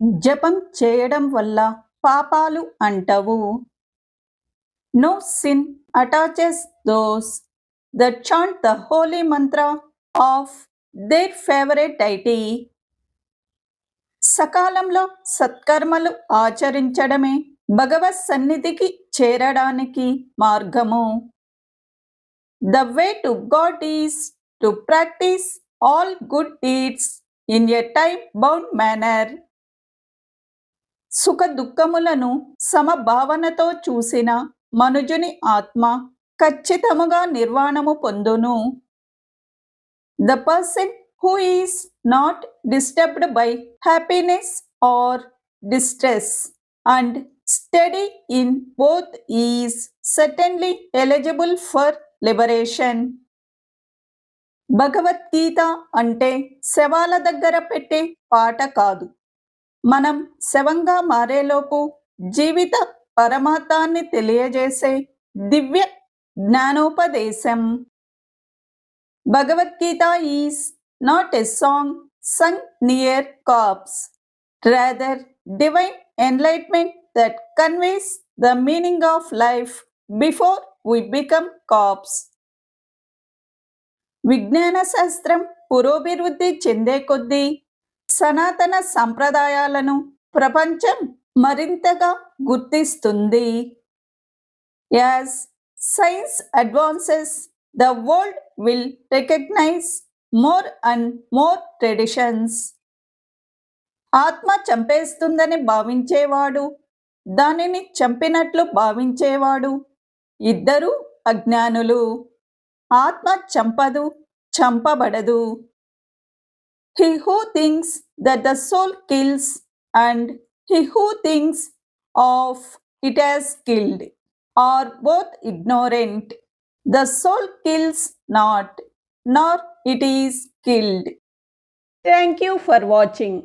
జపం చేయడం వల్ల పాపాలు అంటవు. No sin attaches those that chant the holy mantra of their favorite deity. సకాలంలో సత్కర్మలు ఆచరించడమే భగవత్ సన్నిధికి చేరడానికి మార్గము. The way to God is to practice all good deeds in a time-bound manner. సుఖ దుఃఖములను సమభావనతో చూసిన మనుజుని ఆత్మ ఖచ్చితముగా నిర్వాణము పొందును. The person who is not disturbed by happiness or distress and steady in both is certainly eligible for liberation. Bhagavad Gita అంటే శవాల దగ్గర పెట్టే పాట కాదు. మనం శవంగా మారేలోపు జీవిత పరమార్థాన్ని తెలియజేసే దివ్య జ్ఞానోపదేశం. Bhagavad Gita is not a song sung near corpse, rather divine enlightenment that conveys the meaning of life before we become corpse. విజ్ఞాన శాస్త్రం పురోభివృద్ధి చెందే కొద్దీ సనాతన సంప్రదాయాలను ప్రపంచం మరింతగా గుర్తిస్తుంది. As science advances, the world will recognize more and more traditions. ఆత్మ చంపేస్తుందని భావించేవాడు, దానిని చంపినట్లు భావించేవాడు ఇద్దరూ అజ్ఞానులు. ఆత్మ చంపదు, చంపబడదు. He who thinks that the soul kills and he who thinks of it as killed are both ignorant. The soul kills not, nor it is killed. Thank you for watching.